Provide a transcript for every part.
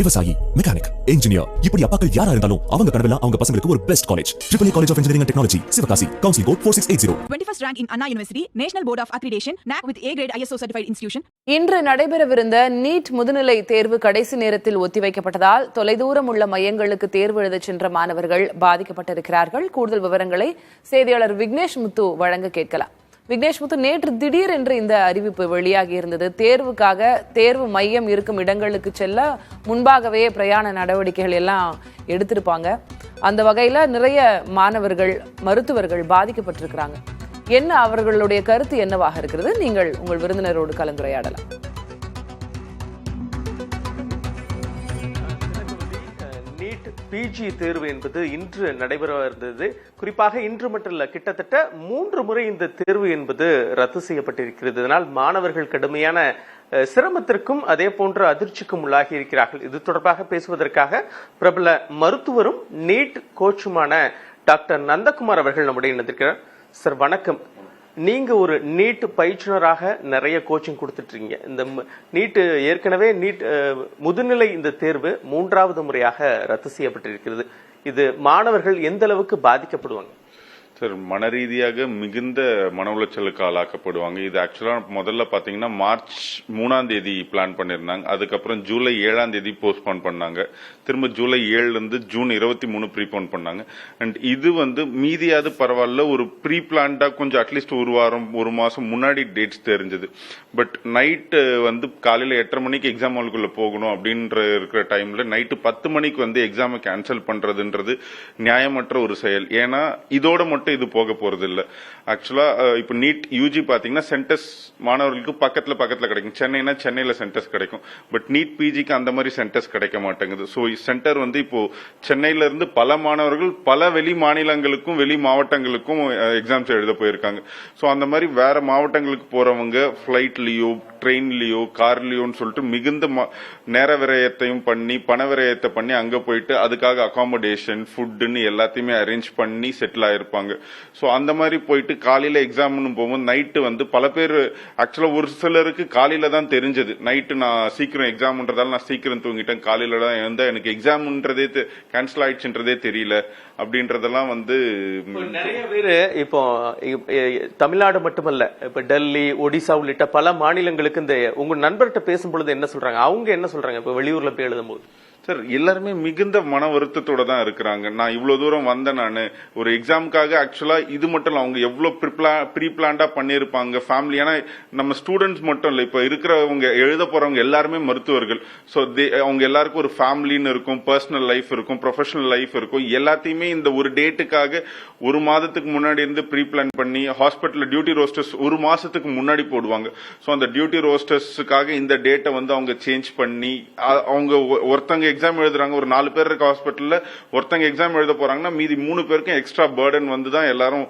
விவசாயி, mechanic, engineer, இப்படி அப்பாக்கள் யாரா இருந்தாலும் அவங்க கனவெல்லாம் அவங்க பசங்களுக்கு ஒரு best college. AAA College of Engineering and Technology, Sivakasi. Council code 4680. 21st rank in Anna University, National Board of Accreditation, NAC with A grade ISO certified institution. இன்று நடைபெறவிருந்த நீட் முதுநிலை தேர்வு கடைசி நேரத்தில் ஒத்திவைக்கப்பட்டதால் தொலைதூரம் உள்ள மையங்களுக்கு தேர்வு எழுதச் சென்ற மாணவர்கள் பாதிக்கப்பட்டிருக்கிறார்கள். கூடுதல் விவரங்களை செய்தியாளர் விக்னேஷ் முத்து வழங்க கேட்கலாம். விக்னேஷ் முத்து, நேற்று திடீரென்று இந்த அறிவிப்பு வெளியாகி இருந்தது. தேர்வுக்காக தேர்வு மையம் இருக்கும் இடங்களுக்கு செல்ல முன்பாகவே பிரயாண நடவடிக்கைகள் எல்லாம் எடுத்திருப்பாங்க. அந்த வகையில நிறைய மாணவர்கள், மருத்துவர்கள் பாதிக்கப்பட்டிருக்கிறாங்க. என்ன அவர்களுடைய கருத்து என்னவாக இருக்கிறது? நீங்கள் உங்கள் விருந்தினரோடு கலந்துரையாடலாம். நீட் பிஜி தேர்வு என்பது இன்று நடைபெற இருந்தது. குறிப்பாக இன்று மட்டும் இல்ல, கிட்டத்தட்ட 3 முறை இந்த தேர்வு என்பது ரத்து செய்யப்பட்டிருக்கிறது. இதனால் மாணவர்கள் கடுமையான சிரமத்திற்கும் அதே போன்ற அதிர்ச்சிக்கும் உள்ளாகி இருக்கிறார்கள். இது தொடர்பாக பேசுவதற்காக பிரபல மருத்துவரும் நீட் கோச்சுமான டாக்டர் நந்தகுமார் அவர்கள் நம்முடைய இணைந்திருக்கிறார். சார் வணக்கம். நீங்க ஒரு நீட் பயிற்றுனராக நிறைய கோச்சிங் கொடுத்துட்டு இருக்கீங்க. இந்த நீட் ஏற்கனவே நீட் முதுநிலை இந்த தேர்வு 3வது முறையாக ரத்து செய்யப்பட்டிருக்கிறது. இது மாணவர்கள் எந்த அளவுக்கு பாதிக்கப்படுவாங்க? சார், மன ரீதியாக மிகுந்த மன உளைச்சலுக்கு ஆளாக்கப்படுவாங்க. இது ஆக்சுவலா முதல்ல பாத்தீங்கன்னா மார்ச் 3ஆம் தேதி பிளான் பண்ணிருந்தாங்க. அதுக்கப்புறம் ஜூலை 7ஆம் தேதி போஸ்ட்போன் பண்ணாங்க. திரும்ப ஜூலை 7ல இருந்து ஜூன் 23 ப்ரீபோன் பண்ணாங்க. அண்ட் இது மீதியாவது பரவாயில்ல, ஒரு ப்ரீ பிளான்டா கொஞ்சம் அட்லீஸ்ட் ஒரு வாரம் ஒரு மாசம் முன்னாடி டேட்ஸ் தெரிஞ்சது. பட் நைட்டு காலையில 8:30 மணிக்கு எக்ஸாம் ஹாலுக்குள்ள போகணும் அப்படின்ற இருக்கிற டைம்ல நைட்டு 10 மணிக்கு எக்ஸாமை கேன்சல் பண்றதுன்றது நியாயமற்ற ஒரு செயல். ஏன்னா இதோட மட்டும் இது போக போறது இல்ல. ஆக்சுவலா இப்ப நீட் யூஜி பாத்தீங்கன்னா சென்டர்ஸ் மாணவர்களுக்கு பக்கத்துல கிடைக்கும். சென்னைனா சென்னையில சென்டர்ஸ் கிடைக்கும். பட் நீட் பிஜிக்கு அந்த மாதிரி சென்டர்ஸ் கிடைக்க மாட்டேங்குது. சோ சென்டர் இப்போ சென்னையில இருந்து பல மாணவர்கள் பல வெளி மாநிலங்களுக்கும் வெளி மாவட்டங்களுக்கும் எக்ஸாம்ஸ் எழுத போயிருக்காங்க. சோ அந்த மாதிரி வேற மாவட்டங்களுக்கு போறவங்க பிளைட்லயோ ட்ரெயின்லயோ கார்லயோன்னு சொல்லிட்டு மிகுந்த நேர விரயத்தையும் பண்ணி பண விரயத்தை பண்ணி அங்க போயிட்டு அதுக்காக அகாமடேஷன் ஃபுட்னு எல்லாத்தையுமே அரேஞ்ச் பண்ணி செட்டில் ஆயிருப்பாங்க. சோ அந்த மாதிரி போயிட்டு காலையில எக்ஸாம்னு போகும்போது நைட்டு பல பேர் ஆக்சுவலா ஒரு சிலருக்கு காலையில தான் தெரிஞ்சது. நைட்டு நான் சீக்கிரம் எக்ஸாம்ன்றதால நான் சீக்கிரம் தூங்கிட்டேன், காலையில தான் எழுந்தா எனக்கு எக்ஸாம்ன்றதே கேன்சல் ஆயிடுச்சுன்றதே தெரியல அப்படின்றதெல்லாம் நிறைய பேரு இப்போ தமிழ்நாடு மட்டுமல்ல, இப்ப டெல்லி, ஒடிசா உள்ளிட்ட பல மாநிலங்களுக்கு இந்த உங்க நண்பர்கிட்ட பேசும்பொழுது என்ன சொல்றாங்க? அவங்க என்ன சொல்றாங்க இப்ப வெளியூர்ல போய் எழுதும் போது? சார், எல்லாருமே மிகுந்த மன வருத்தத்தோட தான் இருக்கிறாங்க. நான் இவ்வளவு தூரம் வந்தேன், நான் ஒரு எக்ஸாமுக்காக. ஆக்சுவலா இது மட்டும் இல்ல, அவங்க எவ்வளவு ப்ரீ பிளான்டா பண்ணிருப்பாங்க ஃபேமிலி. ஏன்னா நம்ம ஸ்டூடெண்ட்ஸ் மட்டும் இல்ல, இப்ப இருக்கிறவங்க எழுத போறவங்க எல்லாருமே மருத்துவர்கள். சோ அவங்க எல்லாருக்கும் ஒரு ஃபேமிலின்னு இருக்கும், பர்சனல் லைஃப் இருக்கும், ப்ரொஃபஷனல் லைஃப் இருக்கும். எல்லாத்தையுமே இந்த ஒரு டேட்டுக்காக ஒரு மாதத்துக்கு முன்னாடி இருந்து ப்ரீ பிளான் பண்ணி ஹாஸ்பிட்டல் டியூட்டி ரோஸ்டர்ஸ் ஒரு மாசத்துக்கு முன்னாடி போடுவாங்க. சோ அந்த டியூட்டி ரோஸ்டர்ஸுக்காக இந்த டேட்டை அவங்க சேஞ்ச் பண்ணி அவங்க ஒருத்தங்க எக்ஸாம் எழுதுறாங்க. ஒரு 4 பேர் இருக்க ஹாஸ்பிட்டல்ல ஒருத்தங்க எக்ஸாம் எழுத போறாங்கன்னா மீதி 3 பேருக்கும் எக்ஸ்ட்ரா பர்டன் தான் எல்லாரும்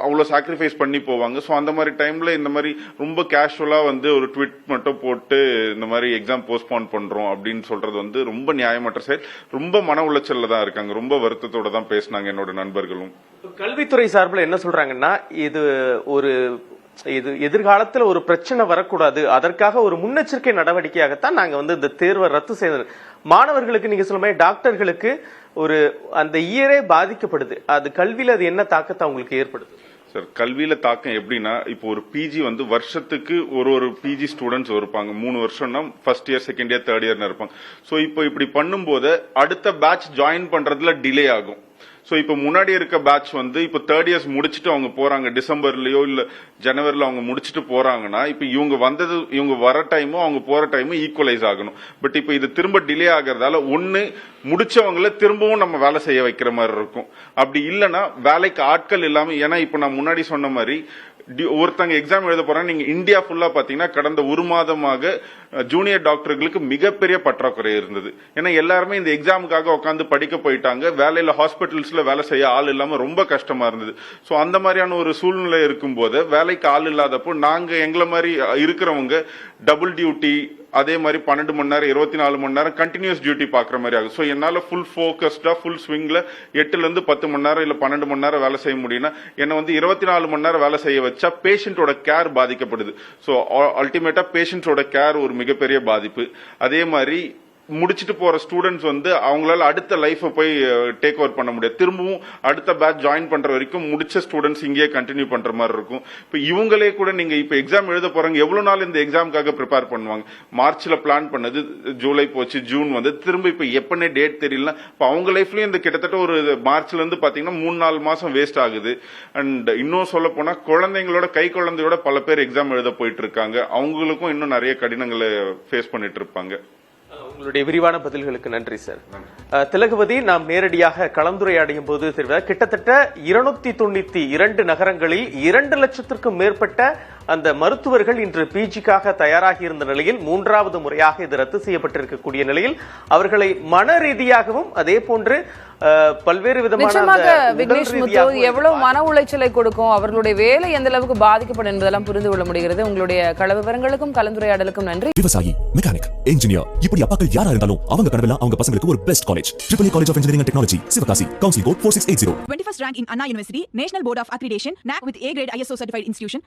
அவ்வளவு சாக்ரிஃபைஸ் பண்ணி போவாங்க. சோ அந்த மாதிரி டைம்ல இந்த மாதிரி ரொம்ப கேஷுவலா ஒரு ட்வீட் மட்டும் போட்டு இந்த மாதிரி எக்ஸாம் போஸ்ட்போன் பண்றோம் அப்படின்னு சொல்றது ரொம்ப நியாயமற்ற செயல். ரொம்ப மன உளைச்சல்ல தான் இருக்காங்க. ரொம்ப வருத்தத்தோட தான் பேசினாங்க என்னோட நண்பர்களும். கல்வித்துறை சார்பில் என்ன சொல்றாங்கன்னா, இது எதிர்காலத்தில் ஒரு பிரச்சனை வரக்கூடாது, அதற்காக ஒரு முன்னெச்சரிக்கை நடவடிக்கையாகத்தான் நாங்க இந்த தேர்வை ரத்து செய்தது. மாணவர்களுக்கு நீங்க சொல்ல மாதிரி டாக்டர்களுக்கு அந்த இயரே பாதிக்கப்படுது. அது கல்வியில அது என்ன தாக்கத்தை அவங்களுக்கு ஏற்படுது? சார், கல்வியில தாக்கம் எப்படின்னா, இப்போ ஒரு பிஜி வருஷத்துக்கு ஒரு பிஜி ஸ்டூடெண்ட்ஸ் இருப்பாங்க. 3 வருஷம்னா first year, second year, third year இருப்பாங்க. சோ இப்போ இப்படி பண்ணும்போது அடுத்த பேட்ச் ஜாயின் பண்றதுல டிலே ஆகும். சோ இப்ப முன்னாடி இருக்க பேட்ச் இப்ப தேர்ட் இயர்ஸ் முடிச்சுட்டு அவங்க போறாங்க, டிசம்பர்லயோ இல்ல ஜனவரில அவங்க முடிச்சுட்டு போறாங்கன்னா, இப்ப இவங்க வர டைமும் அவங்க போற டைமும் ஈக்குவலைஸ் ஆகணும். பட் இப்ப இது திரும்ப டிலே ஆகிறதால ஒண்ணு முடிச்சவங்கள திரும்பவும் நம்ம வேலை செய்ய வைக்கிற மாதிரி இருக்கும். அப்படி இல்லைன்னா வேலைக்கு ஆட்கள் இல்லாம, ஏன்னா இப்ப நான் முன்னாடி சொன்ன மாதிரி ஒருத்தங்க எக்ஸாம் எழுத போறாங்க. நீங்க இந்தியா ஃபுல்லா பாத்தீங்கன்னா கடந்த ஒரு மாதமாக ஜூனியர் டாக்டர்களுக்கு மிகப்பெரிய பற்றாக்குறை இருந்தது. ஏன்னா எல்லாருமே இந்த எக்ஸாமுக்காக உட்காந்து படிக்க போயிட்டாங்க. வேலையில ஹாஸ்பிட்டல்ஸ்ல வேலை செய்ய ஆள் இல்லாம ரொம்ப கஷ்டமா இருந்தது. சோ அந்த மாதிரியான ஒரு சூழ்நிலை இருக்கும் போது வேலைக்கு ஆள் இல்லாதப்போ நாங்க எங்களை மாதிரி இருக்கிறவங்க டபுள் டியூட்டி, அதே மாதிரி 12 மணி நேரம் 24 மணி நேரம் கண்டினியூஸ் டியூட்டி பாக்குற மாதிரி ஆகும். சோ என்னால ஃபுல் போக்கஸ்டா ஃபுல் ஸ்விங்ல 8ல இருந்து 10 மணி நேரம் இல்ல 12 மணி நேரம் வேலை செய்ய முடியும்னா என்ன 24 மணி நேரம் வேலை செய்ய வச்சா பேஷண்டோட கேர் பாதிக்கப்படுது. சோ அல்டிமேட்டா பேஷண்டோட கேர் ஒரு மிகப்பெரிய பாதிப்பு. அதே மாதிரி முடிச்சிட்டு போற ஸ்டூடெண்ட்ஸ் வந்து அவங்களால அடுத்த லைஃபை போய் டேக் ஓவர் பண்ண முடியாது. திரும்பவும் அடுத்த பேட்ச் ஜாயின் பண்ற வரைக்கும் முடிச்ச ஸ்டூடெண்ட்ஸ் இங்கேயே கண்டினியூ பண்ற மாதிரி இருக்கும். இப்ப இவங்களே கூட நீங்க இப்ப எக்ஸாம் எழுத போறாங்க, எவ்வளவு நாள் இந்த எக்ஸாமுக்காக ப்ரிப்பேர் பண்ணுவாங்க? மார்ச்ல பிளான் பண்ணது ஜூலை போச்சு, ஜூன் வந்து திரும்ப இப்ப எப்பனே டேட் தெரியல. இப்ப அவங்க லைஃப்லயும் இந்த கிட்டத்தட்ட ஒரு மார்ச்ல இருந்து பாத்தீங்கன்னா 3-4 மாசம் வேஸ்ட் ஆகுது. அண்ட் இன்னும் சொல்ல போனா குழந்தைங்களோட கை குழந்தையோட பல பேர் எக்ஸாம் எழுத போயிட்டு இருக்காங்க. அவங்களுக்கும் இன்னும் நிறைய கடினங்களை ஃபேஸ் பண்ணிட்டு இருப்பாங்க. உங்களுடைய விரிவான பதில்களுக்கு நன்றி சார். திலகவதி, நாம் நேரடியாக கலந்துரையாடியும் போது கிட்டத்தட்ட 292 நகரங்களில் 2 லட்சத்திற்கும் மேற்பட்ட அந்த மருத்துவர்கள் இன்று பிஜிக்காக தயாராகி இருந்த நிலையில் 3வது முறையாக இது ரத்து செய்யப்பட்டிருக்கக்கூடிய நிலையில் அவர்களை மன ரீதியாகவும் அதே போன்று பல்வேறு விதமான எவ்வளவு மன உளைச்சலை கொடுக்கும், அவர்களுடைய வேலை எந்த அளவுக்கு பாதிக்கப்படும் என்பதெல்லாம் புரிந்து கொள்ள முடிகிறது. உங்களுடைய கள விவரங்களுக்கும் கலந்துரையாடலுக்கும் நன்றி. விவசாயி, மெக்கானிக், இன்ஜினியர், இப்படி அப்பாக்கள் யாரா இருந்தாலும் அவங்க கனவெல்லாம் அவங்க பசங்களுக்கு ஒரு best college. AAA College of Engineering and Technology, Sivakasi. Counseling code 4680. 21st rank in Anna University, National Board of Accreditation, NAC with A grade ISO certified institution.